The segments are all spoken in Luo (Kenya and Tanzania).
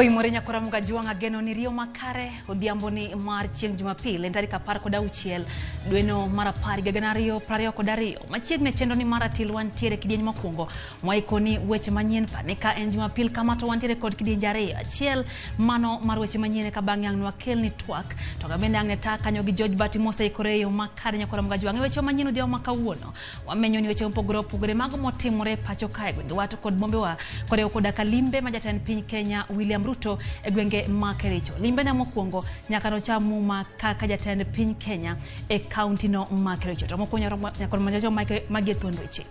Oimore nyakora mgajuanga geno ni rio makare odhiambo ni mar chieng' Jumapil tarik 16 dweno mar 10 2022 machiegni chendo ni maratil wantiere kidieny mokwongo mwaikoni weche manyien panika en Jumapil kamato wantiere kod kidieny ariyo achiel mano mar weche manyien ka bang' yang wakel ni twak to gabende ang' neta kanyo gi George Bati Mose ikoreyo makare nyakora mgajuanga weche manyien odhiambo makawuono wamenyo ni weche mpogore mago motimore pacho kae gwenge wato kod bombe wa koreo koda kalimbe majatan piny Kenya William Ruto e gwenge makericho limbe na mokwongo nyaka no chamu makaka jatend piny Kenya e county no makericho to mokwonyo nyaka majajo magethondwe chi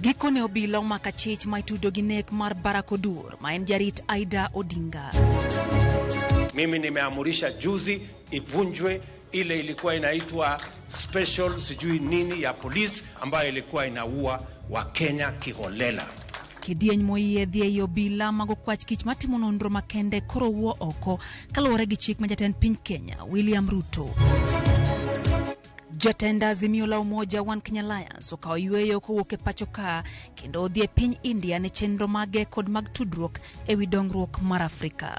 gikone obila omaka chich maitudo gi nek mar Barakodur ma en jarit Aida Odinga. Mimi nimeamurisha juzi ivunjwe ile ilikuwa inaitwa special sijui nini ya polisi ambayo ilikuwa inaua wa Kenya kiholela. Kidieny moyie dhie obila mago kwach kich matimo nonro makende koro wuo oko kaluwore gi chik ma jatend piny Kenya William Ruto. Jotenda Azimio la Umoja One Kenya Alliance okawo yweyo kowuok e pacho ka kendo odhi e piny India ne chenro mage kod mag tudruok e wi dongruok mar Afrika.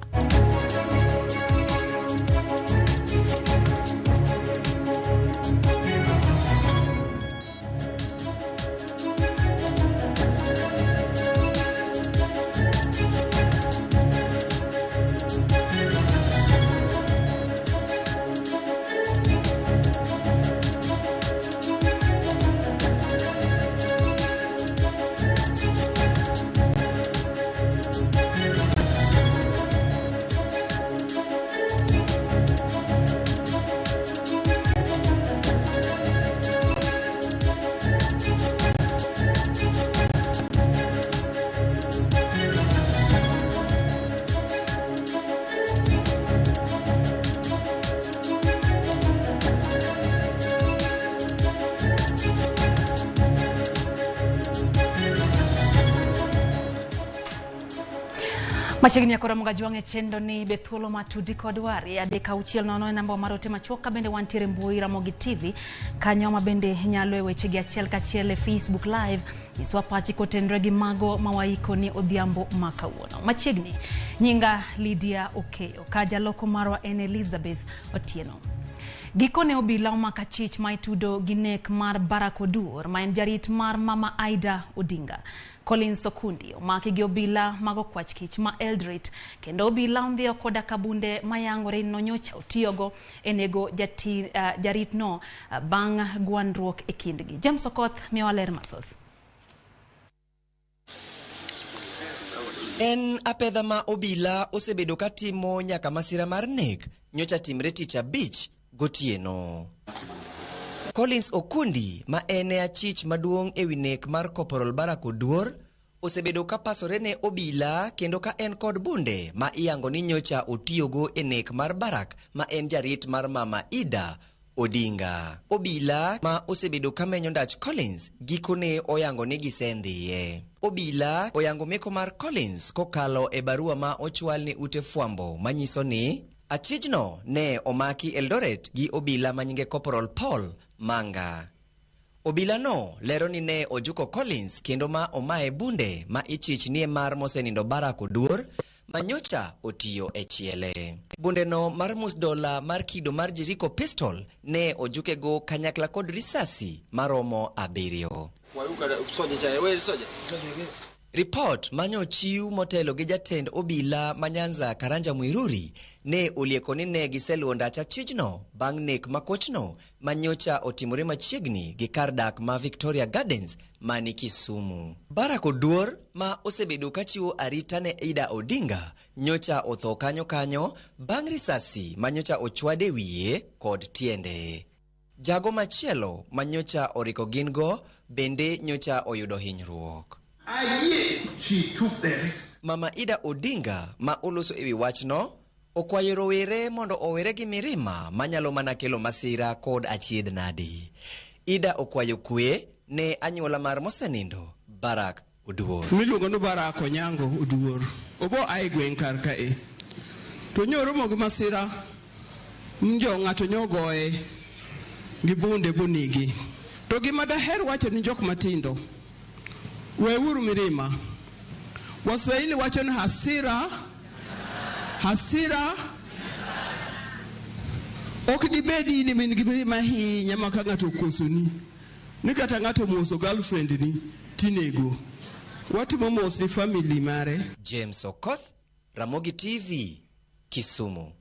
Machiegni akora mgajuanga chendo ni bethuolo matudi kod wari adeka uchiel nono namba marote machuoka bende wantiere mbui Ramogi TV kanyo ma bende nyalo e weche gi achiel kachiel e Facebook live iswa pachi kotendre gi mago mawaiko ni odhiambo makawuono machiegni nyinga Lydia Okeyo kaja loko marwa en Elizabeth Otieno. Gikone obila omaka chich maitudo gi nek mar Barakodur ma en jarit mar mama Aida Odinga. Collins Okundi omaki gi obila mago kwach kich ma Eldrit kendo obila ondhiyo koda kabunde mayangore no nyocha otiyogo enego jarit no bang' gwandruok e kindgi. James Okoth miyo ler mathoth. En apedha ma obila osebedo katimo nyaka masira mar nek nyocha timre tich abich gotieno. Collins Okundi ma ene achich maduong' ewi nek mar Corporal Barakodur osebedo ka pasore ne obila kendo ka en kod bunde ma iyango ni nyocha otiyogo e nek mar Barak ma en jarit mar mama Ida Odinga. Obila ma osebedo ka menyo ndach Collins gikone oyango ni gisendhiye. Obila oyango meko mar Collins kokalo e barua ma ochwal ni ute fwambo manyiso ni achijno ne omaki Eldoret gi obila manyinge Corporal Paul Manga. Obila no lero ni ne ojuko Collins kendo ma omae bunde ma ichich nie mar mosenindo Barakodur manyocha otiyo e chiele. Bunde no mar $1 mar kido mar Jericho pistol ne ojuke go kanyakla kod risasi maromo 7. Report manyo chiu motelo gi jatend obila manyanza Karanja Mwiruri ne olieko ni ne giseluwo ndacha chijno bang' nek makochno manyocha otimore machiegni gi kar dak ma Victoria Gardens mani Kisumu. Barakodur ma osebedo kachiwo arita ne Aida Odinga nyocha otho kanyo bang' risasi manyocha ochwade wiye kod tiende. Jago machielo manyocha oriko gingo bende nyocha oyudo hinyruok. She took the risk. Mama Ida Odinga ma oloso ewi wachno okwayo rowere mondo owere gi mirima manyalo mana kelo masira kod achiedh nadi. Ida okwayo kwe ne anyuola mar mosenindo Barak Oduor. Miluongo no Barak Onyango Oduor. Obo ai gweng' kar kae. To nyoromo gi masira mjo ng'ato nyogoe gi bunde bonigi. To gima daher wacho ni jok matindo weuru mirima Waswahili wacho ni hasira ok dibedi ni min gibri mahinya maka ng'ato kosoni ni kata ng'ato moso girlfriend ni tinego watimo mos ni family mare. James Okoth, Ramogi TV, Kisumu.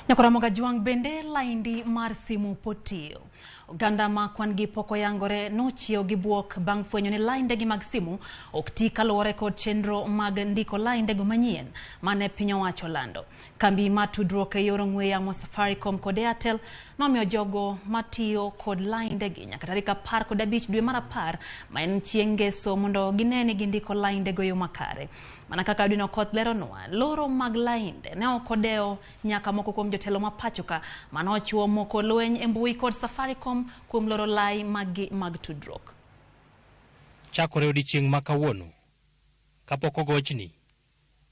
Nyakora juang bende laindi mar simu potio. Oganda ma kwan gi poko yangore nochiew gi buok bang' fwenyo ni lainde gi mag simu ok ti kaluwore kod chenro mag ndiko lainde go manyien mane piny owacho lando. Kambi ma tudruok e yor ong'we yamo Safaricom kod Airtel nomiyo jogo matiyo kod lainde gi nyaka tarik 15 dwe mar 10 ma en chieng' ngeso mondo gineni gindiko lainde go yo makare. Mana kaka Dino Koth leronwa, loro mag lainde ne okodeo nyaka moko kuom jotelo mapachoka manochuo moko lweny e mbui kod Safaricom kuom loro lai mag tudruok. Chakore odiochieng' ma kawuono kapok ogochni,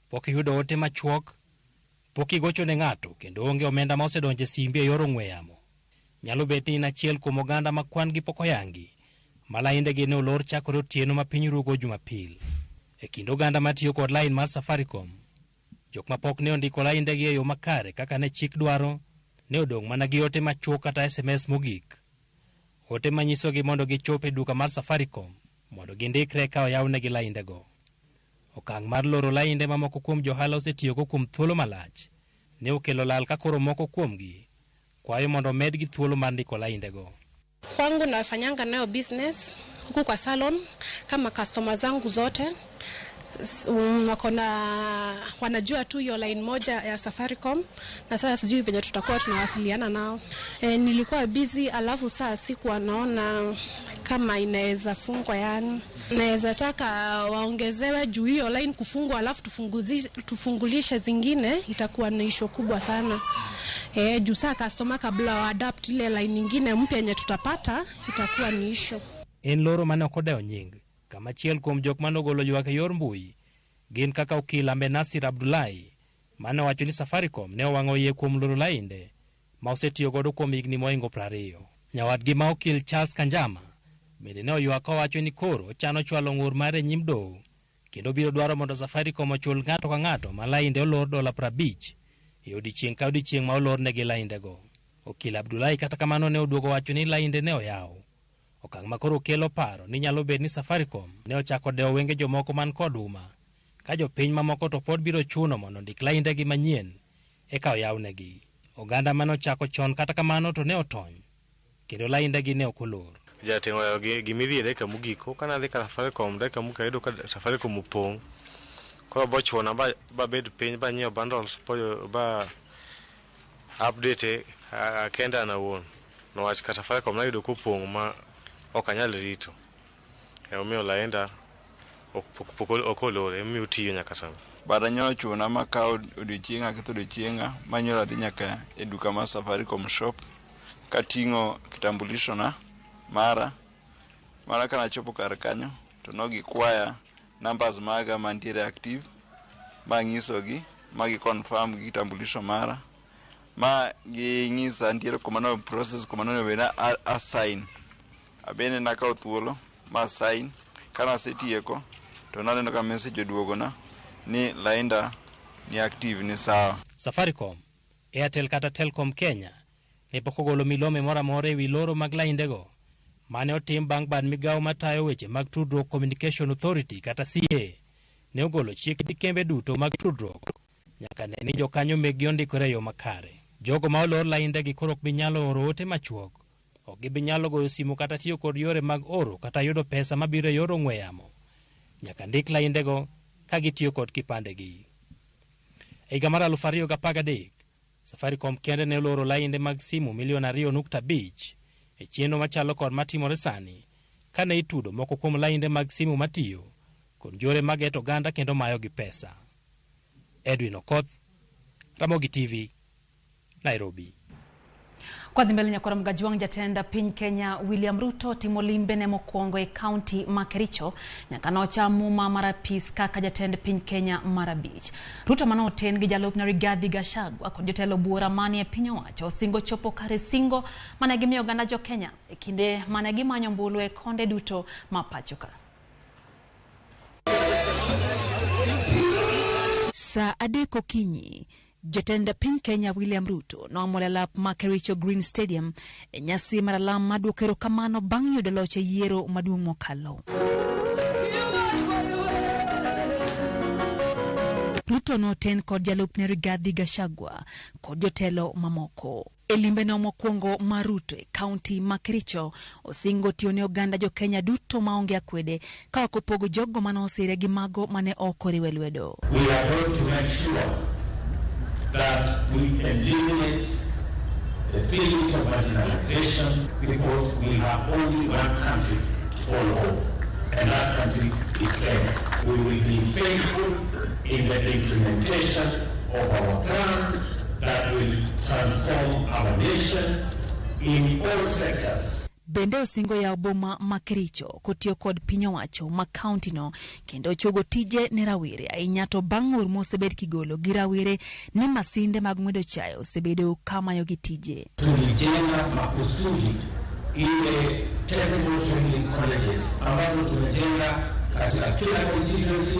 pok iyudo ote machuok, pok igocho ne ng'ato kendo onge omenda ma osedonjo e simbi e yor ong'we yamo. Nyalo bet ni achiel kuom oganda ma kwan gi pok oyangi ma lainde gi ne olor chakore otieno ma piny rugo Jumapil. E kind oganda matiyo kod line mar Safaricom, jok ma pok ne ondiko lainde gi e yo makare kaka ne chik dwaro, ne odong' mana gi ote machuok kata SMS mogik. Ote manyiso gi mondo gichop e duka mar Safaricom mondo gindikre ka oyawne gi lainde go. Okang' mar loro lainde ma moko kuom johala osetiyo go kuom thuolo malach ne okelo lal ka koro moko kuomgi kwayo mondo med gi thuolo mar ndiko lainde go. Kwangu nafanyanga nayo business huku kwa salon kama customer zangu zote wanajua tu hiyo line moja ya Safaricom na sasa sijui venye tutakuwa tunawasiliana nao. Nilikuwa busy alafu saa sikuwa naona kama inaweza fungwa, yani naweza taka waongezewe juu hiyo line kufungwa alafu tufungulishe zingine, itakuwa ni issue kubwa sana. Juu saa customer kabla wa adapt ile line nyingine mpya yenye tutapata itakuwa ni issue. En loro mane okodeo nying kama chiel kuom jok manogolo ywak e yor mbui gin kaka okil Ambe Nasir Abdullahi mane wacho ni Safaricom ne owang'o yie kuom loro lainde ma osetiyo godo kuom higni moingo 20. Nyawadgi ma okil Charles Kanjama bende ne oywak owacho ni koro chano chwalo ng'ur mare nyim doho kendo biro dwaro mondo Safaricom ochul ng'ato ka ng'ato ma lainde olor $50 e odiochieng' ka odiochieng' ma olor negi lainde go. Okil Abdullahi kata kamano ne oduogo wacho ni lainde ne oyaw. Okang' makoro kelo paro ni nyalo bed ni Safaricom ne ochako deo wenge jomoko man kod uma ka jopiny mamoko to pod biro chuno mondo ndik lainde gi manyien eka oyawnegi. Oganda mane ochako chon kata kamano to ne otony kendo lainde gi ne okolor. Jatengo gimidhi deka mugiko kana dhi ka Safaricom deka mukaido ka Safaricom upong ko bochona ba bed piny ba nyiew bundles ba update kenda na won no wach ka Safaricom na yudo kupong ma okanyal rito omiyo laenda okolore omiyo tiyo nyaka sana. Bada nyono chuna makao odiochienga ketho odiochienga manyola dhi nyaka e duka mar Safaricom shop kating'o kitambulisho na mara kana chopo kar kanyo to no gikwaya numbers maga mantiere active manyisogi magi confirm gi kitambulisho mara ma ginyisa ntiere komano process komano wena assign abene nakao thuolo ma sign kana setieko to naneno ka message oduogona ni lainda ni active ni sawa. Safaricom, Airtel kata Telcom Kenya ne pok ogolo milome mora more ewi loro mag lainde go mane otim bang' bad migawo matayo weche mag tudruok Communication Authority kata CA ne ogolo chik ni kembe duto mag tudruok nyaka ne ni jokanyo megi ondikore yo makare. Jogo ma olor lainde gi koro ok bi nyalo oro ote machuok, ok gibi nyalo goyo simu kata tiyo kod yore mag oro kata yudo pesa mabiro e yor ong'we yamo. Nyaka ndik lainde go ka gitiyo kod kipande gi. E higa mar 2013, Safaricom kende ne oloro lainde mag simu 2.5 e chenro machalo kod matimore sani kane itudo moko kuom lainde mag simu matiyo kod yore mag eto oganda kendo mayo gi pesa. Edwin Okoth, Ramogi TV, Nairobi. Kwa dhimbele nyakora mgajuang jatenda piny Kenya William Ruto timo limbe ne mokwongo e county ma Kericho nyaka nocha muma marapis kaka jatend piny Kenya marabich. Ruto manoten gi jalupna Rigathi Gachagua kod jotelo buora manie piny owacho singo chopo kare singo mane gimiyo oganda jo Kenya e kinde mane gimanyo mbulu e konde duto mapachoka. Sa adeko kinyi, jatend piny Kenya William Ruto nomolelap Makericho Green Stadium nyasi maralam maduokero kamano bang' yudo loch e yiero maduong' mokalo. Ruto noten kod jalupne Rigathi Gachagua kod jotelo mamoko. Elimbe no mokwongo mar Ruto e kaunti ma Kericho osingo tione oganda jo Kenya duto maonge akwede ka ok opogo jogo manosire gi mago mane ok oriwe lwedo. We are going to make sure that we eliminate the feelings of marginalization because we have only one country to call home, and that country is Kenya. We will be faithful in the implementation of our plan that will transform our nation in all sectors. Bende osingo ya boma ma Kericho kotio kod piny owacho ma county no kendo chogo tije ne rawere ahinya to bang' ur mosebed kigolo gi rawere ne masinde mag ng'wedo chayo osebedo kamayo gi tije. Tulijenga makusudi ile technical training colleges ambazo tumejenga katika kila constituency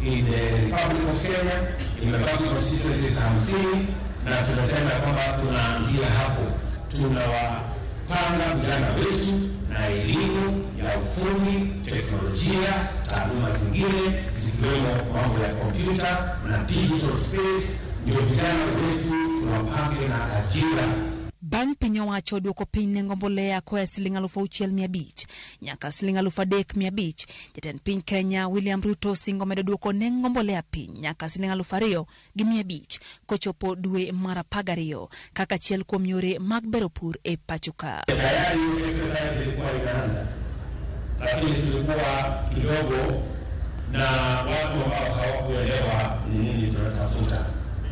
in the Republic of Kenya, imebaki constituencies 50 na tunasema kwamba tunaanzia hapo. Tunawapanga vijana wetu na elimu ya ufundi, teknolojia, taaluma zingine zikiwemo mambo ya kompyuta na digital space, ndio vijana wetu tuwapange na ajira. Bang' piny owacho duoko piny nengo mbolea koa Sh6,500 nyaka Sh3,500, jatend piny Kenya William Ruto singo medo duoko nengo mbolea piny nyaka Sh2,500 kochopo dwe mar 12 kaka achiel kuom yore mag bero pur e pachoka. Tayari exercise ilikuwa inaanza, lakini tulikuwa kidogo na watu ambao hawakuelewa ni nini tunatafuta.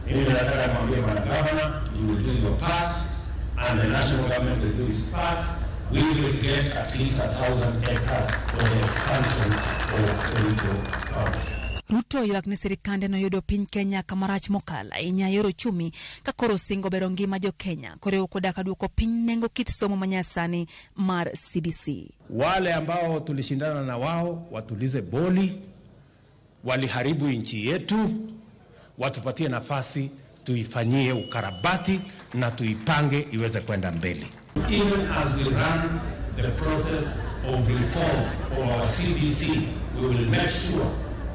Mimi nataka mwambie bwana governor, you will do your part and the national government will do its part. We will get at least 1,000 acres for the expansion of Kericho County. Ruto ywak ni sirikande no yudo piny Kenya kamarach mokala inya yoro chumi ka koro singo bero ngima jo Kenya kore kodaka duoko piny nengo kit somo manyasani mar CBC. Wale ambao tulishindana na wao watulize boli, waliharibu nchi yetu, watupatie nafasi tuifanyie ukarabati na tuipange iweze kwenda mbele. Even as we run the process of reform of our CBC, we will make sure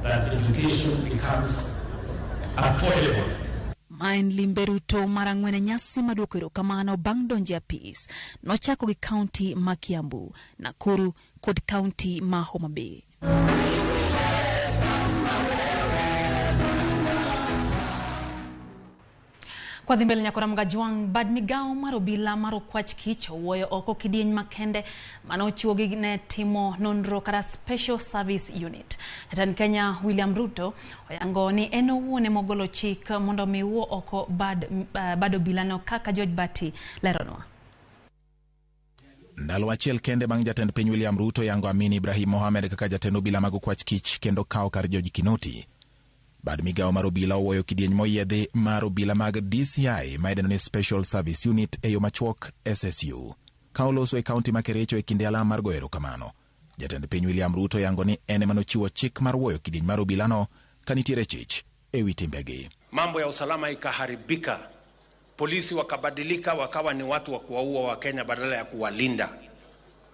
that education becomes affordable. Main limbe Ruto marang'wene nyasi maduokero kamano bang' donje apis nochako gi kaunti ma Kiambu, Nakuru kod kaunti ma Homa Bay. Kwa dhimbele nyakora mgajuang bad migao marobila marokwach kicho woyo oko kidieny makende manochuogi ne timo nonro kara Special Service Unit. Jatend Kenya William Ruto oyango ni eno uone mogolo chik mondo miwuo oko bad obilano kaka George Bati leronwa. Ndalo achiel kende bang' jatend piny William Ruto yango Amin Ibrahim Mohamed kaka jatend obila mag kwach kich kendo kao kar George Kinoti. Bad migao mar obila owoyo kidieny moyiedhi mar obila mag DCI maideno ni Special Service Unit e yo machuok SSU. Ka oloso e kaunti ma Kericho e kinde alam mar goero kamano. Jatend piny William Ruto yango ni ene manochiwo chik mar woyo kidieny mar obilano kanitiere chich e wi timbegi. Mambo ya usalama ikaharibika. Polisi wakabadilika wakawa ni watu wa kuwaua wa Kenya badala ya kuwalinda.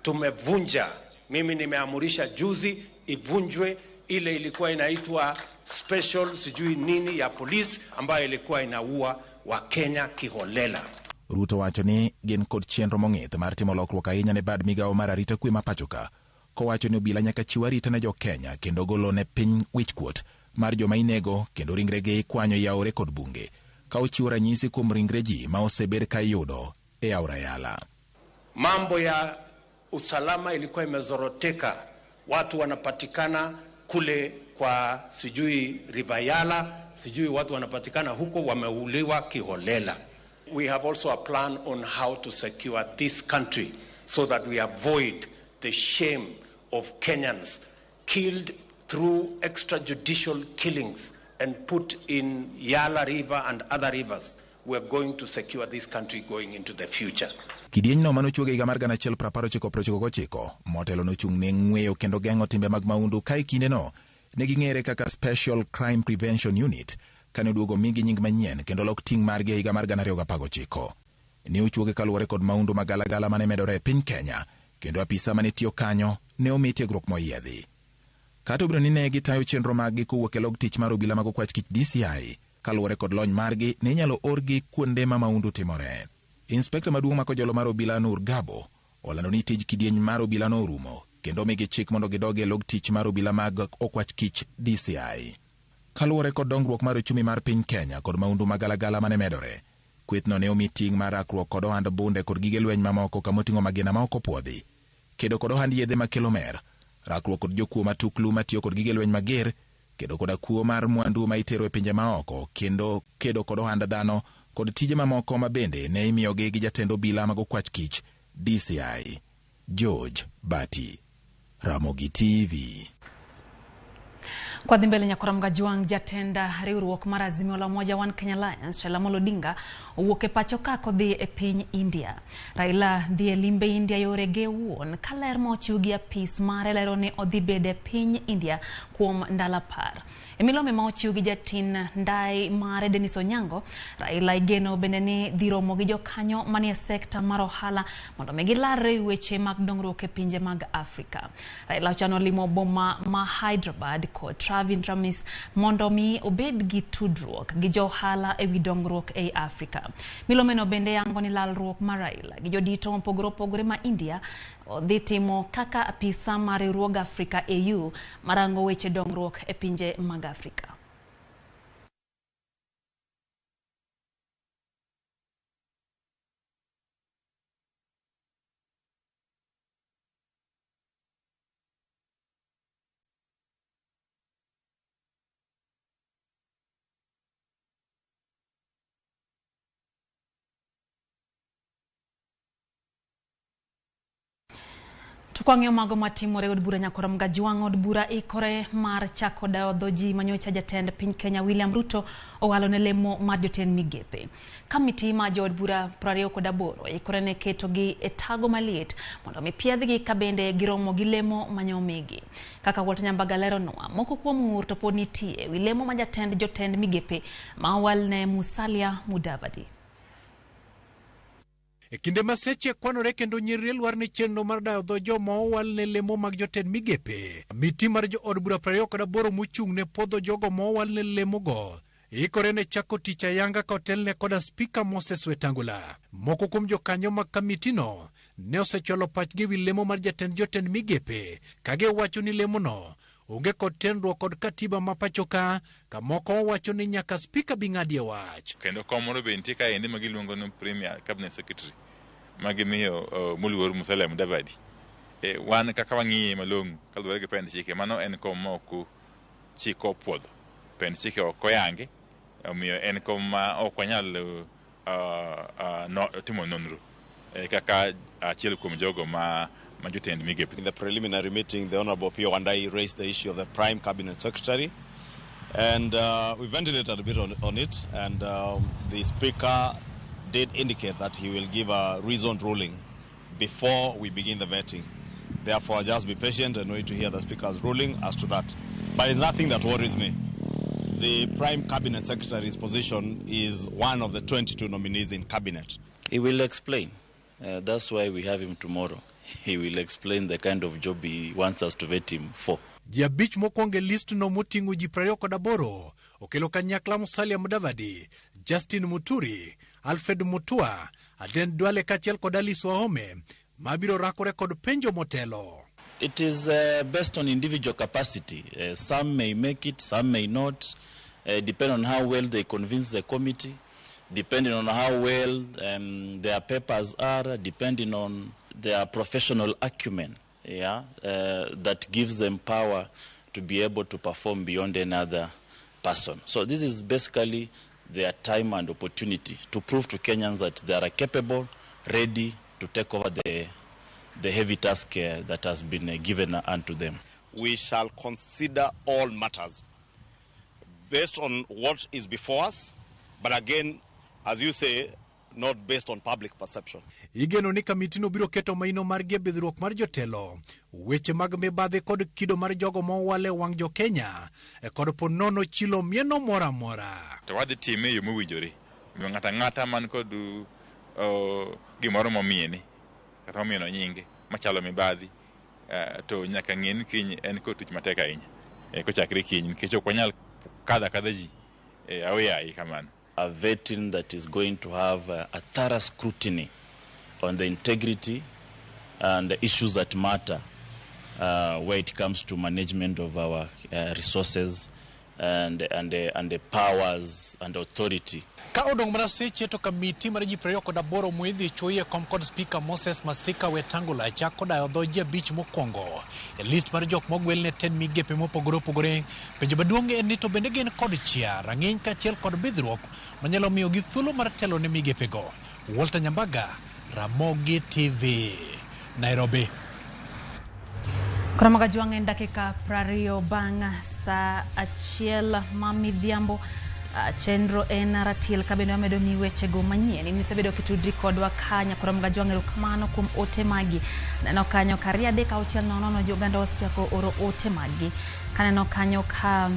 Tumevunja, mimi nimeamurisha juzi ivunjwe ile ilikuwa inaitwa special sijui nini ya polisi ambayo ilikuwa inaua wa Kenya kiholela. Ruto wacho ni gin kod chenro mong'ith mar timo lokruok ahinya ne bad migao mar arita kwe ma pachoka. Kowacho ni obila nyaka chiw arita ne jo Kenya kendo golo ne piny wichkuot mar joma inego kendo ringregi kwanyo yaore kod bunge. Ka ochiwo ranyisi kuom ringre ji ma osebed ka iyudo e aora Yala. Mambo ya usalama ilikuwa imezoroteka. Watu wanapatikana kule kwa sijui River Yala, sijui watu wanapatikana huko wameuliwa kiholela. We have also a plan on how to secure this country so that we avoid the shame of Kenyans killed through extrajudicial killings and put in Yala River and other rivers. We are going to secure this country going into the future. Kidieny no manochuoge higa mar 1999 motelo nochung' ne ng'weyo kendo geng'o timbe mag maundu ka kinde no ne ging'ere kaka Special Crime Prevention Unit kane oduogo migi nying manyien kendo lok ting' margi e higa mar 2019. Ne ochuoge kaluwore kod maundu magalagala mane medore e piny Kenya, kendo apisa mane tiyo kanyo ne omi tiegruok moyiedhi. Kata obiro ni ne gitayo chenro maggi kowuok e log tich mar obila mag okwach kich DCI, kaluwore kod lony margi ne inyalo orgi kuonde ma maundu timore. Inspekta maduong' makojolo mar obila Nur Gabo olando ni tij kidieny mar obila no orumo, kendo omigi chik mondo gidogi e log tich mar obila mag okwach kich DCI. Kaluwore kod dongruok mar ochumi mar piny Kenya kod maundu magalagala mane medore, kwethno ne omi ting' mar rakruok kod ohand bunde kod gige lweny mamoko kamoting'o magina ma ok opwodhi, kedo kod ohand yedhe makelo mer, rakruok kod jokuo matuklu matiyo kod gige lweny mager, kedo kod akuo mar mwandu ma itero e pinje maoko, kendo kedo kod ohand dhano kod tije mamoko ma bende ne imiyogi gi jatend obila mag okwach kich DCI. George Bati, Ramogi TV. Kwa dhimbele nyakora mgajuang jatenda riwruok mar Azimio la Umoja One Kenya Alliance Raila Amolo Odinga owuok e pacho ka kodhi e piny India. Raila dhi e limbe India yore ge wuon ka ler mochiw gi apis mare lero ni odhi bede piny India kuom ndalo 10. E milome ma ochiw gi jatin ndai mare Dennis Onyango, Raila igeno bende ni dhi romo gi jokanyo manie sekta mar ohala mondo mi gilare weche mag dongruok e pinje mag Afrika. Raila ochano limo boma ma Hyderabad kod Travin Ramis mondo mi obed gi tudruok gi johala e wi dongruok e Afrika. Milome no bende yango ni lalruok mar Raila gi jodito mopogore ma India odhi timo kaka apisa mar riwruog Afrika AU marango weche dongruok e pinje mag Afrika. Tukwang'yo mago matimore od bura nyakora mgajuang od bura ikore mar chako daodho ji manyocha jatend piny Kenya William Ruto owalo ne lemo mar jotend migepe. Kamiti ma jo od bura 28 ikore ne keto gi e tago maliet mondo mi piedhgi ka bende giromo gi lemo manyomigi. Kaka Walter Nyambaga lero noa, moko kuom ng'ur to pod nitie wi lemo ma jotend migepe ma owal ne Musalia Mudavadi. E kinde maseche kwanore kendo nyiriri lwar ni chenro mar dayo dho joma owal ne lemo mag jotend migepe. Miti mar jo od bura 28 mochung' ne podho jogo ma owal ne lemo go ikore ne chako tich ayanga ka otelne koda spika Moses Wetangula. Moko kuom jokanyo mag kamitino ne osecholo pachgi wi lemo mar jotend migepe kage wacho ni lemono onge kod tenruok kod katiba ma pachoka, ka moko wacho ni nyaka spika bing'adie wach. Kendo komono be nitie ka ende magiluongo ni Premier Cabinet Secretary magimiyo Muluor Musalia Mudavadi. Wan kaka wang'iye malong'o kaluwore gi pend chike, mano en kom ma ok chik opwodho. Pend chike ok oyangi, omiyo en kom ma ok wanyal timo nonro kaka achiel kuom jogo ma In the preliminary meeting, the Honorable Pio Wandai raised the issue of the Prime Cabinet Secretary, and we ventilated a bit on it, and the Speaker did indicate that he will give a reasoned ruling before we begin the vetting. Therefore, just be patient and wait to hear the Speaker's ruling as to that. But it's nothing that worries me. The Prime Cabinet Secretary's position is one of the 22 nominees in Cabinet. He will explain. That's why we have him tomorrow. He will explain the kind of job he wants us to vet him for. Jiabich mokwonge list no moting'o ji 28 okelo kanyakla Musalia Mudavadi, Justin Muturi, Alfred Mutua, Aden Duale kachiel kod Alice Wahome mabiro rakore kod penjo motelo. It is based on individual capacity. Some may make it, some may not, depending on how well they convince the committee, depending on how well their papers are, depending on their professional acumen, that gives them power to be able to perform beyond another person. So this is basically their time and opportunity to prove to Kenyans that they are capable, ready to take over the heavy task that has been given unto them. We shall consider all matters based on what is before us, but again, as you say, not based on public perception. Igeno ni kamitino biro keto maino margi bidhruok mar jotelo, weche mag mibadhi kod kido mar jogo mowale wang jo Kenya, kod ponono chilo mieno mora mora. to wadhi time yo mowinjore. Miyo ng'ata man kod gimoro momieni kata momieno nyinge machalo mibadhi to nyaka ng'e ni kiny en kod tich matek ahinya kochakre kiny nikech ok wanyal kadha ji aoyaye kamano. A vetting that is going to have a thorough scrutiny on the integrity and the issues that matter where it comes to management of our resources and the powers and authority. Ka odong mana seche to kamiti mar ji 28 mwidhi chuoye kom kod Speaker Moses Masika Wetangula chako dayo dhoji 5 mokwongo e list mar jok mogwel ne 10 migepe mopogore opogore. Penjo maduong' en ni to bende gin kod chia rang'iny kaachiel kod bidhruok manyalo miyo gi thuolo mar telo ne migepego. Walter Nyambaga, Ramogi TV, Nairobi. Kuramoga juang en dakika 20 bang' sa achiel mamidhiambo. Chenro en ratil kabendo amedo ni weche go manyien imisebedo kitudri kodwa kanya Kuramoga juang erokamano kuom ote magi neno kanyo karia deka auchiel nono joganda osechako oro ote magi kaneno kanyo ka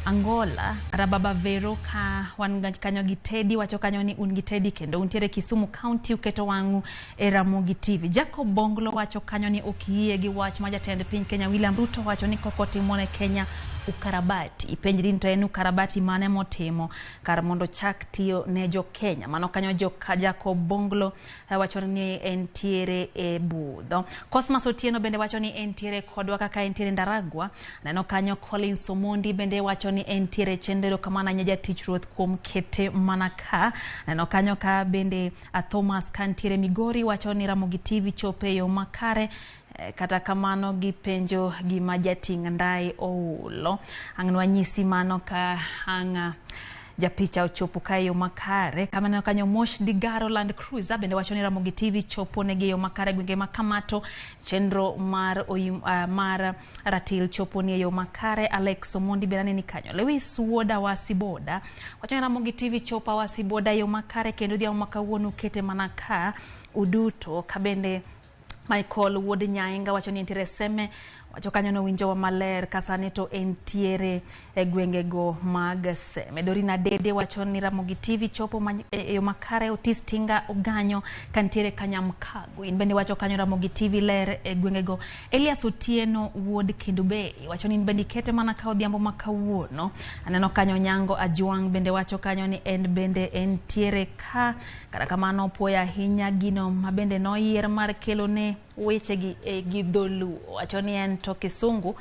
Angola kata Baba Vero ka wan kanyo gi Teddy wacho kanyo ni un gi Teddy kendo untiere Kisumu County uketo wangu e Ramogi TV. Jacob Bonglo wacho kanyo ni okiyie gi wach ma jatend piny Kenya William Ruto wacho ni kokotimone Kenya ukarabati ipenjri to en ukarabati mane motimo kar mondo chak tiyo ne jo Kenya. Mano kanyo Jacob Bonglo wacho ni entiere e budho. Cosmas Otieno bende wacho ni entiere kodwa kaka entiere Ndaragwa. Neno kanyo Collins Omondi bende wacho ni entiere chendero kamana nyeja tich ruoth kuom kete manaka. Neno kanyo ka bende Thomas kantiere Migori wacho ni Ramogi TV chope yo makare kata kamano gi penjo gi majating ndai oulo ang'nwa nyisi mano ka hanga japicha ochopo kayo makare kamano kanyo Mosh Digaro Land Cruiser bende wacho ni Ramogi TV chopo ne yo makare gwenge makamato chenro mar ratil chopo ne yo makare. Alex Omondi bende ni kanyo. Lewis Woda Wasiboda wacho ni Ramogi TV chopa Wasiboda yo makare kendo dia makawuono kete manaka uduto kabende Michael Wood Nyainga wacho ni entiere Seme wacho kanyo no winjo wa maler kasani to entiere e gwengego mag Seme. Dorina Dede wacho ni Ramogi TV chopo yo makare. Otis Tinga Oganyo kantiere Kanyamkago in bende wacho kanyo Ramogi TV ler e gwengego. Elias Otieno Wood Kindube wacho ni bende kete mana ka odhiambo makawuono aneno kanyo Nyango Ajuang bende wacho kanyo ni en bende entiere ka kata kamano poya hinya gino mabende noyier mar kelo ne weche gi dholuo wacho ni en to Kisungu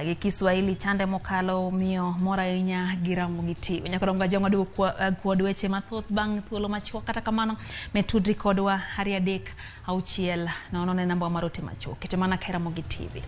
gi Kiswahili chande mokalo miyo mora inya gi Ramogi TV. Nyakoromoga jonga du kuod weche mathoth bang' thuolo machuok kata kamano metudri kodwa hari adek auchiel nono ne namba marote machuok kete mana ka Ramogi TV.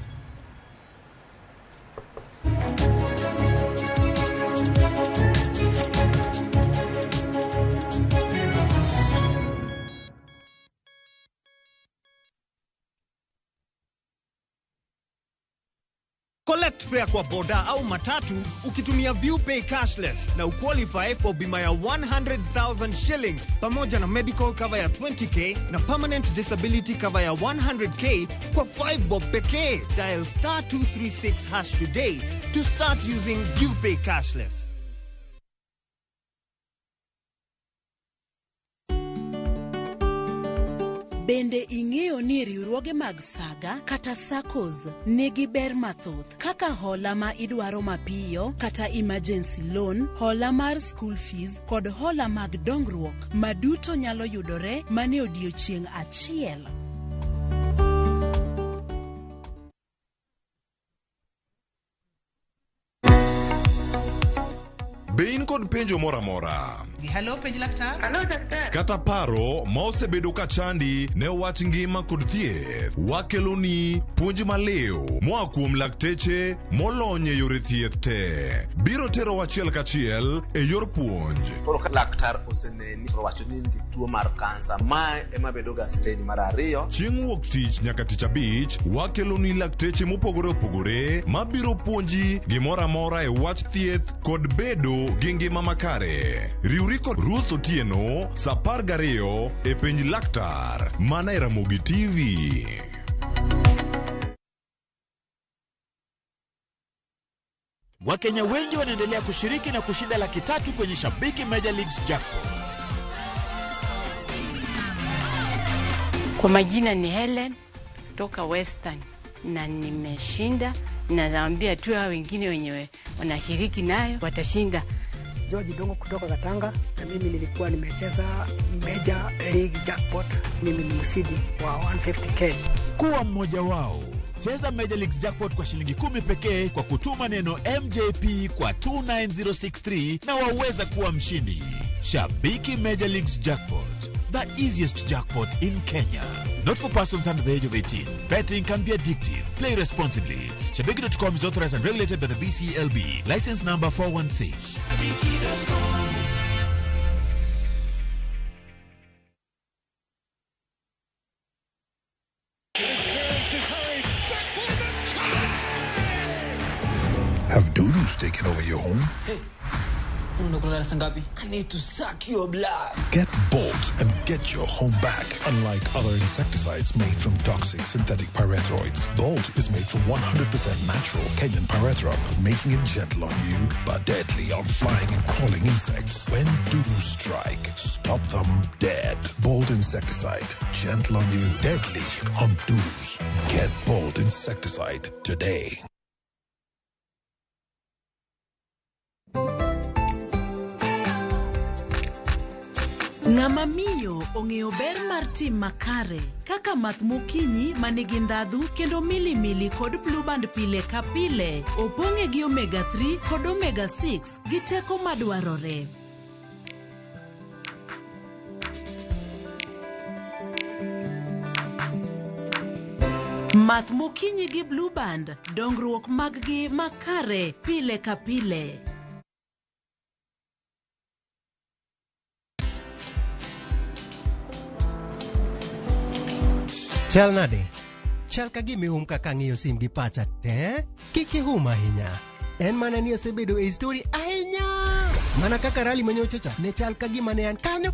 Collect fare kwa boda au matatu ukitumia ViewPay cashless na uqualify for bima ya 100,000 shillings pamoja na medical cover ya 20k na permanent disability cover ya 100k kwa 5 bob pekee. Dial *236# today to start using ViewPay cashless. Bende ing'eyo ni riwruoge mag saga kata SACCOs nigi ber mathoth kaka hola ma idwaro mapiyo kata emergency loan, hola mar school fees kod hola mag dongruok maduto nyalo yudore mane odiechieng' achiel. Bein kod penjo mora mora. Hello, penj laktar. Hello, daktar. Kata paro ma osebedo ka chandi ne wach ngima kod thieth. Wakeloni puonj maleo moa kuom lakteche molony e yore thieth te. Biro tero wachiel kachiel e yor puonj. Koro laktar oseneni wacho ni nigi tuo mar kansa ma ema bedo ga stage mar 2. Chieng' wuok tich nyaka tich abich wakeloni lakteche mopogore opogore mabiro puonji gimora mora e wach thieth kod bedo gi ngima makare. Riwri kod Ruth Otieno sa 12 e penj laktar mana e Ramogi TV. Wakenya wengi wanaendelea kushiriki na kushinda $300,000 kwenye Shabiki Major Leagues Jackpot. Kwa majina ni Helen toka Western na nimeshinda, na naambia tu hao wengine wenyewe wanashiriki nayo watashinda. George Dongo kutoka Katanga, na mimi nilikuwa nimecheza Major League Jackpot. Mimi ni mshindi wa 150K. Kuwa mmoja wao. Cheza Major Leagues Jackpot kwa shilingi 10 pekee kwa kutuma neno MJP kwa 29063 na waweza kuwa mshindi. Shabiki Major Leagues Jackpot, the easiest jackpot in Kenya. Not for persons under the age of 18. Betting can be addictive. Play responsibly. Shabiki.com is authorized and regulated by the BCLB. License number 416. Have doodles taken over your home? Hey, I need to suck your blood. Get Bolt and get your home back. Unlike other insecticides made from toxic synthetic pyrethroids, Bolt is made from 100% natural Kenyan pyrethrum, making it gentle on you but deadly on flying and crawling insects. When doodles strike, stop them dead. Bolt insecticide, gentle on you, deadly on doodles. Get Bolt insecticide today. Ng'ama miyo ong'eyo ber mar tim makare kaka math mokinyi manigi ndhadhu kendo milimili kod blue band pile ka pile, opong'e gi omega 3 kod omega 6 gi teko madwarore. Math mokinyi gi blue band, dongruok mag-gi makare pile ka pile. Chal nade? Chal ka gimi kaka ng'iyo sim gi pacha te? Kiki ahinya. En mana ni osebedo e story ahinya. Mana kaka rally manyochacha ne chal ka gima ne an kanyo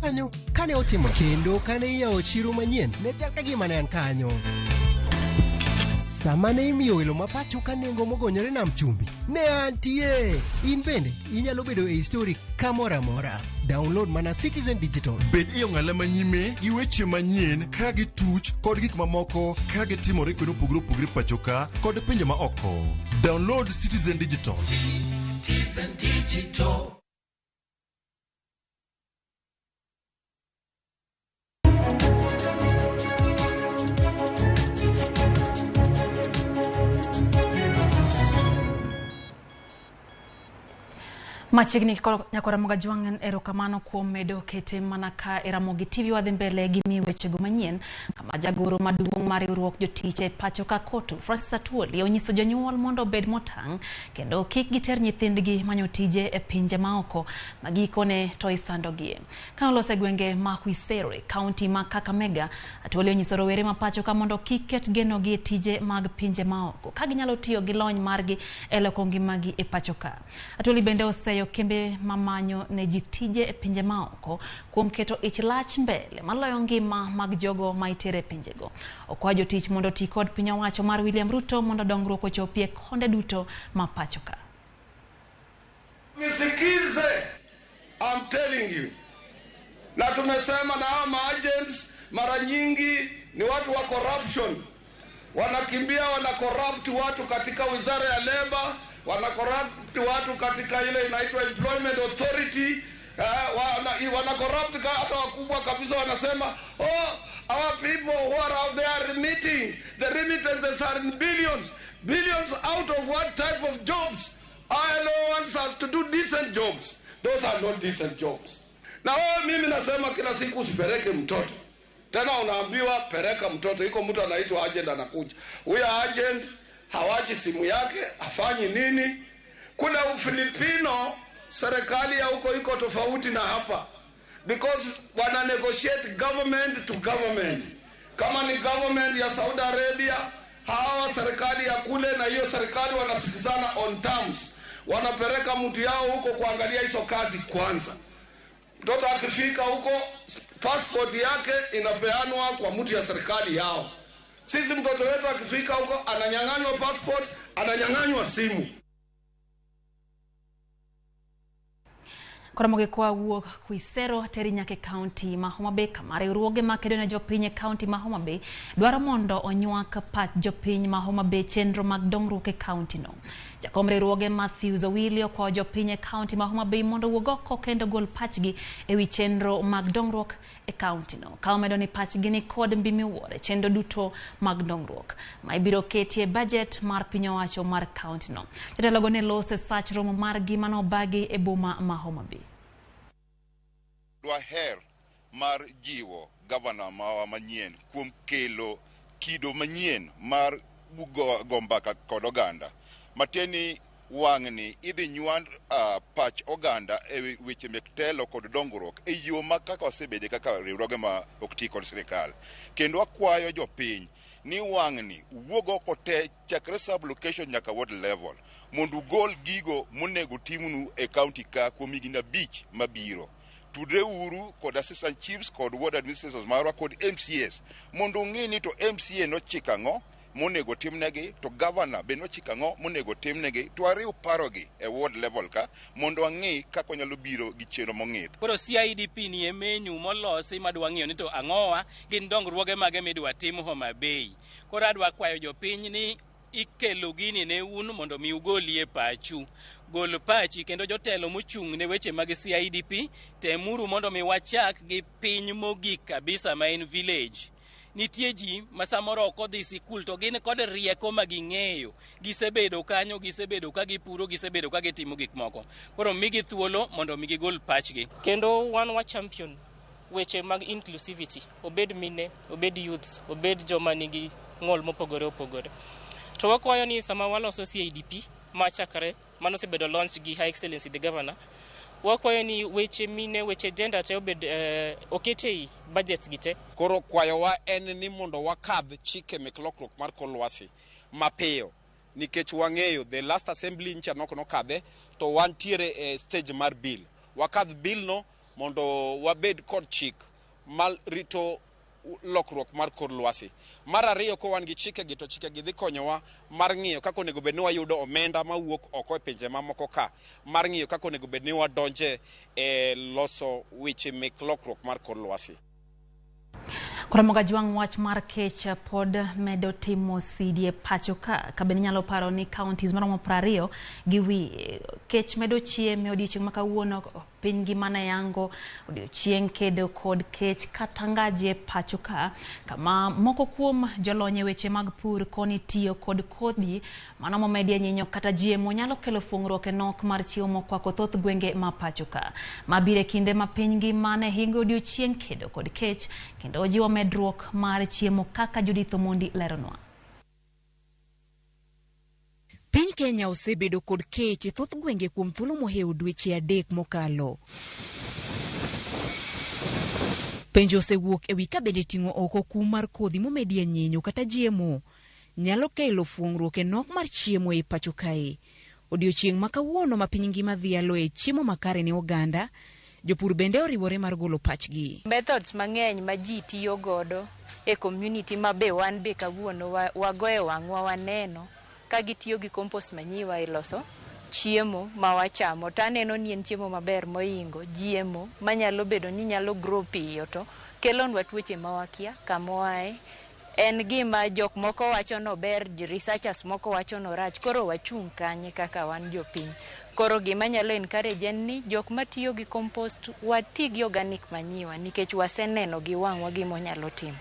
kane otimo. Kendo kane iyawo chiro manyien ne chal ka gima ne an kanyo. Sama ne imiyo welo mapacho ka nengo mogonyore nam chumbi ne antie. In bende inyalo bedo e story kamora mora. Download mana Citizen Digital. Bed iyo ng'ala manyime gi weche manyien ka gi tuch kod gik mamoko ka gi timore kendo opogore pachoka kod pinje ma oko. Download Citizen Digital. Citizen Digital. Machiegni nyakora Ramogi erokamano kuom medo kete mana ka Ramogi TV wadhi mbele gi wechego manyien kama jagoro maduong' mar riwruok jotich e pacho ka Kotu Francis Atwoli onyiso jonyuol mondo obed motang' kendo kik giter nyithindgi manyo tije e pinje maoko magikone to isandogie. Ka olose gwenge ma Huisere, kaunti ma Kakamega, Atwoli onyiso rowere ma pacho ka mondo kik ket genogi e tije mag pinje maoko ka ginyalo tiyo gi lony margi e loko ngimagi e pacho ka. Atwoli bende oseyo kembe mamanyo ne jitije e pinje maoko kuom keto ich lach mbele maloyo ngima mag jogo maitere pinjego. Okwa jotich mondo ti kod piny owacho mar William Ruto mondo dongruok ochopie konde duto ma pacho ka. Nisikize, I'm telling you. Na tumesema na hao agents mara nyingi ni watu wa corruption. Wanakimbia corrupt watu katika wizara ya labor, corrupt watu katika ile inaitwa employment authority, corrupt hata wakubwa kabisa wanasema, oh, our people who are out there remitting, the remittances are in billions. Billions out of what type of jobs? ILO wants us to do decent jobs. Those are not decent jobs. Na mimi nasema kila siku usipeleke mtoto. Tena unaambiwa pereka mtoto. Iko mtu anaitwa agent anakuja. Huyo agent hawachi simu yake, hafanyi nini? Kuna Ufilipino, serikali ya huko iko tofauti na hapa. Because wana negotiate government to government. Kama ni government ya Saudi Arabia, hawa serikali ya kule na hiyo serikali wanasikizana on terms. Wanapeleka mtu yao huko kuangalia hizo kazi kwanza. Mtoto akifika huko, passport yake inapeanwa kwa mtu ya serikali yao. Sisi mtoto wetu akifika huko ananyang'anywa passport, ananyang'anywa simu. Ramogi kwa wuok kuisero teri nyake county ma Homa Bay kama riwruoge makedo ne jopiny county ma Homa Bay dwaro mondo onywak pach jopiny ma Homa Bay chenro mag dongruok e county no. Jakom riwruoge Matthews Owilio kwa jopiny county ma Homa Bay mondo wuog oko kendo gol pachgi ewi chenro mag dongruok e county no. Ka omedo ni pachgi ni kod mbi miwuore chenro duto mag dongruok ma ibiro ketie budget mar piny owacho mar county no. Jatelo ne lose sach romo mar gima no bagi e boma ma Homa Bay. Dwaher mar jiwo gavana mawa Manyien kuom kelo kido manyien mar gombaka kod oganda mateni wang'ni idhi nywand pach oganda e weche mek telo kod dongruok e yo ma kaka osebede kaka riwruoge ma ok ti kod sirikal. Kendo akwayo jopiny ni wang'ni wuog oko te chakre sub location nyaka ward level mondo gol gigo monego timnu e county ka kuom higni 5 mabiro. Tudre uru kod assistant chiefs kod ward administrators marwa kod MCS mondo ng'ini to MCA no chika ng'o monego timnegi to governor be no chika ng'o monego timnegi to ariw parogi e ward level ka mondo ang'i kako nyalo biro gi chenro mong'ith. Koro CIDP ni e menyu molosi madwa ng'iyo ni to ang'owa gin dongruoge mage midwa tim Homa Bay. Koro adwa kwayo jopiny ni ikelo gini ne un mondo mi ugolie pachu. Gol pachi kendo jotelo mochung' ne weche mag CIDP temuru mondo mi wachak gi piny mogik kabisa ma en village. Nitie ji masamoro ok odhi sikul to gin kod rieko ma ging'eyo, gisebedo kanyo, gisebedo ka gipuro, gisebedo ka gitimo gik moko. Koro migi thuolo mondo migi gol pachgi. Kendo wan wa champion weche mag inclusivity, obed mine, obed youths, obed joma nigi ng'ol mopogore opogore. To wakwayo ni sama waloso CIDP machakre mano osebedo launch gi High Excellency the Governor, wakwayo ni weche mine, weche gender te obed okete budgets gite. Koro kwayowa en ni mondo wakadh chike mek lokruok mar kor lwasi mapiyo nikech wang'eyo the last assembly ncha nokadhe to wantiere e stage mar bill. Wakadh bill no mondo wabed kod chik mal rito lokruok mar kor lwasi. Mar ariyo ko wan gi chike gi to chike gi dhi konyowa mar ng'iyo kako nego bed ni wayudo omenda mawuok oko e pinje mamoko ka mar ng'iyo kako nego bed ni wadonje e loso weche mek lokruok mar kor lwasi. Ramogi juang wach mar kech pod medo timo sidie pacho ka bende nyalo paro ni counties maromo 20 gi wi kech medo chieme odiochieng' ma kawuono piny ngima yango odiochieng' kedo kod kech katangaje pacho ka kama moko kuom jolony weche mag pur koni tiyo kod kodhi mano momedia nyinyo kata GMO nyalo kelo fungruok e nok mar chiemo kwa thoth gwenge ma pacho ka mabire kinde ma piny ngima ne hingo odiochieng' kedo kod kech kendo jiwo medruok mar chiemo kaka Judith Omondi leronwa. Piny Kenya osebedo kod kech thoth gwenge kuom thuolo moheo dweche 3 mokalo. Penjo osewuok ewi ka bende ting'o oko kum mar kodhi momedia nyinyo kata GMO nyalo kelo fungruok e nok mar chiemo e pacho kae. Odiochieng' ma kawuono ma piny ngima dhialo e chiemo makare ne oganda, jopur bende oriwore mar golo pachgi. Methods mang'eny ma ji tiyo godo e community ma be wan be kawuono wagoe wang'wa waneno ka gitiyo gi compost manyiwa e loso chiemo ma wachamo. To aneno ni en chiemo maber moingo GMO manyalo bedo ni nyalo grow piyo to kelonwa tuoche ma wakia kamoae. En gima jok moko wacho no ber, researchers moko wacho no rach, koro wachung' kanye kaka wan jopiny. Koro gima nyalo encourage en ni jok matiyo gi compost wati gi organic manyiwa nikech waseneno gi wang'wa gimo nyalo timo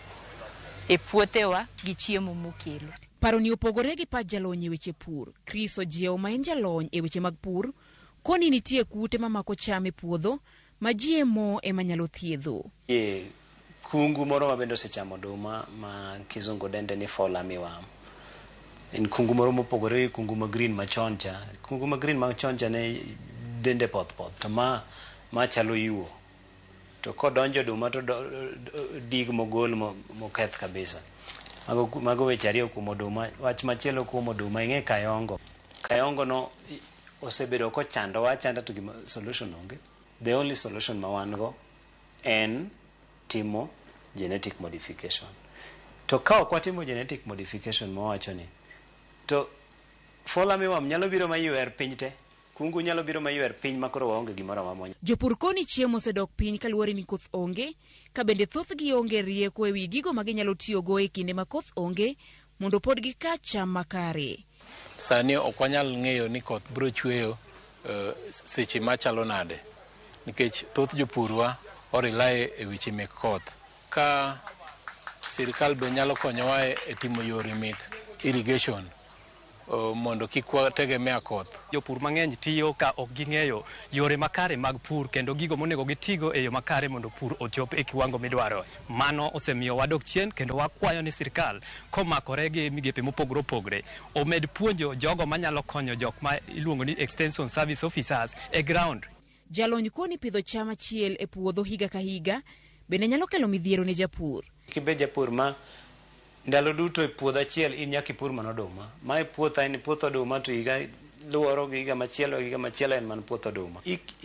e puothewa gi chiemo mokelo. Paro ni opogore gi pach jalony e weche pur. Chris Ojieo ma en jalony e weche mag pur koni nitie kute mamako cham e puodho ma GMO ema nyalo thiedho. Kungu moro ma bende osechamo oduma ma kizungu dende ni fall armyworm. En kungu moro mopogore kungu ma green machon cha. Kungu ma green machon cha ne dende poth to ma chalo yuo. To kodonjo oduma to dig mogol moketh kabisa. Mago weche ariyo kuom oduma. Wach machielo kuom oduma ing'e kayongo. Kayongo no osebedo kochando wachanda to gima solution onge. The only solution ma wan go en timo genetic modification. To ka ok watimo genetic modification ma wacho ni to fall armyworm nyalo biro maywer piny te kungu nyalo biro maywer piny makoro waonge gimoro amora. Jopur koni chiemo osedok piny kaluwore ni koth onge, ka bende thothgi onge rieko ewi gigo ma ginyalo tiyogo e kinde ma koth onge mondo pod gika cham makare. Sani ok wanyal ng'eyo ni koth biro chweyo seche machalo nade, nikech thoth jopurwa orilaye e weche mek koth. Ka sirikal be nyalo konyowa e timo yore mek irrigation mondo kik wategemea koth. Jopur mang'eny tiyo ka ok ging'eyo yore makare mag pur kendo gigo monego gitigo e yo makare mondo pur ochop e kiwango midwaro. Mano osemiyo wadok chien kendo wakwayo ni sirikal komakore gi migepe mopogore opogore omed puonjo jogo manyalo konyo jok ma iluongo ni extension service officers e ground. Jalony koni pidho cham achiel e puodho higa ka higa bende nyalo kelo midhiero ne japur. Kibe japur ma ndalo duto e puodho achiel in nyaka ipur mana oduma. Ma e puotho en puotho oduma to higa luoro gi higa machielo en man puotho oduma.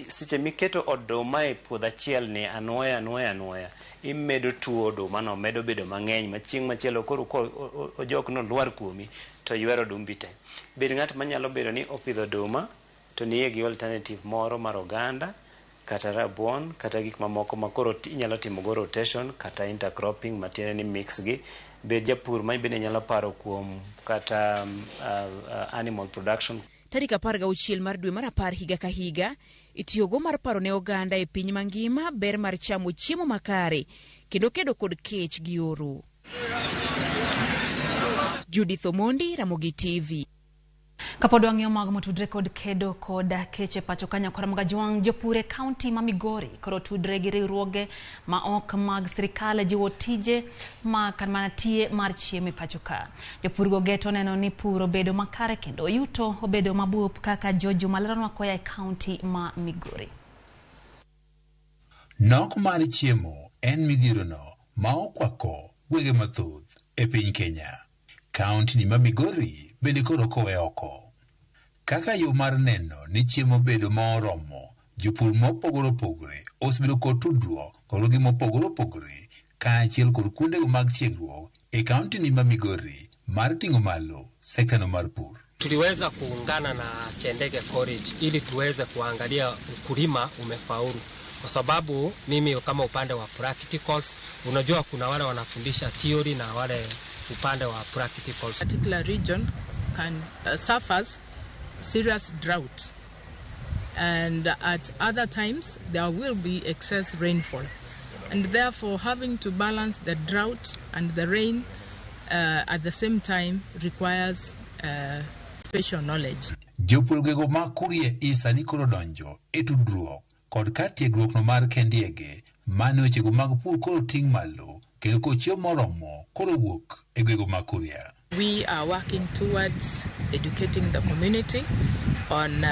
Seche miketo oduma e puodho achiel ni anwoya imedo tuo oduma no medo bedo mang'eny ma chieng' machielo koro ojok no lwar kuomi to ywero odumbi te. Bed ng'at manyalo bedo ni opidho oduma to niye gi alternative moro mar oganda kata rabuon kata gik mamoko ma koro inyalo timo go rotation kata intercropping matiende ni mix gi. Bed japur ma bende nyalo paro kuom kata animal production. Tarik 16 mar dwe mar 10 higa ka higa itiyogo mar paro ne oganda e piny mangima ber mar chamo chiemo makare kendo kedo kod kech gi oro. Judith Omondi, Ramogi TV. Kapod wang'iyo mag motudre kod kedo kod keche pacho kanya kora mga jwang jopure county ma Migori koro tudre gi riwruoge ma ok mag sirikal jiwo tije ma kanmanatie mar chiemo pacho ka. Jopur go geto neno ni puro bedo makare kendo yuto obedo mabup kaka Jojo Maleron wakoya e county ma Migori. Nok mar chiemo en midhiero no ma okwako gwenge mathoth e piny Kenya. County ni ma Migori bende koro kowe oko. Kaka yo mar neno ni chiemo bedo ma oromo, jopur mopogore opogore osebedo kod tudruok kod gi mopogore opogore kaachiel kod kuondego mag tiegruok e kaunti ni ma Migori mar ting'o malo sekta mar pur. Tuliweza kuungana na Kendege College ili tuweze kuangalia ukulima umefaulu, kwa sababu mimi kama upande wa practicals, unajua kuna wale wanafundisha theory na wale upande wa practicals. Particular region can suffers serious drought, and at other times there will be excess rainfall, and therefore having to balance the drought and the rain at the same time requires special knowledge. Jopurgego ma kurie isa ni koro donjo e tudruok kod kar tiegruok no mar Kendege mane wechego mag pur koro ting' malo kendo ko chiemo moromo koro wuok e gwego ma kuria. We are working towards educating the community on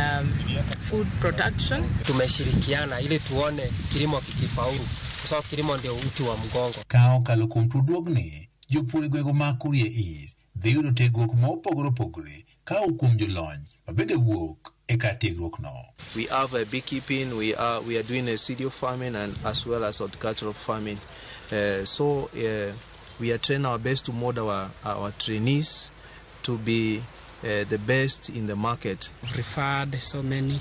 food production. Tumeshirikiana ili tuone kilimo kikifaulu, kwa sababu kilimo ndio uti wa mgongo. Ka okalo kuom tudruogni, jopur gwego ma kurie is dhi yudo tiegruok ma opogore opogore ka okuom jolony ma bende wuok e kar tiegruok no. We have beekeeping, we are doing a cereal farming and as well as horticultural farming. We are trying our best to mold our trainees to be the best in the market. Referred so many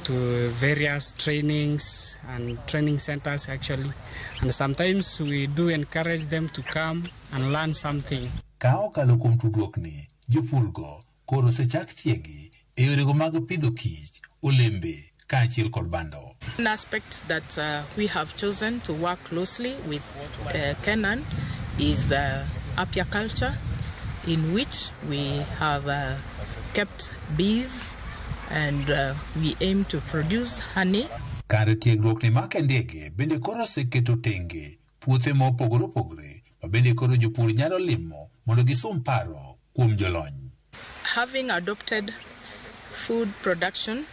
to various trainings and training centers actually, and sometimes we do encourage them to come and learn something. Ka okalo kuom tudruokni, jopurgo koro sechak tiegi e yorego mag pidho kich, olembe kaachiel kod bando. An aspect that we have chosen to work closely with Kenan is apiculture, in which we have kept bees and we aim to produce honey. Kar tiegruok ni ma Kendege bende koro seketo tenge puothe ma opogore opogore ma bende koro jopur nyalo limo mondo gisom paro kuom jolony. Having adopted food production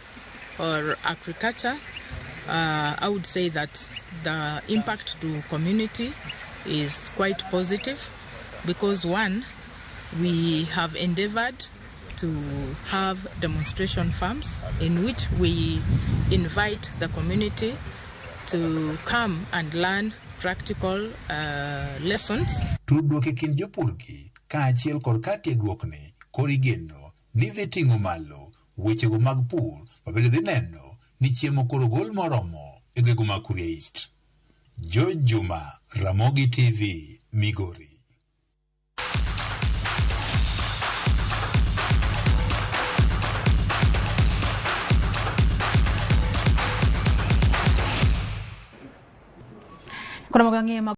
or agriculture, I would say that the impact to community is quite positive because one, we have endeavored to have demonstration farms in which we invite the community to come and learn practical lessons. Tudruok e kind jopurgi kaachiel kod kar tiegruokni koro igeno ni dhi ting'o malo wechego mag pur mabende dhi neno ni chiemo koro gol moromo e gwego mag Kuria East. George Juma, Ramogi TV, Migori. Kuna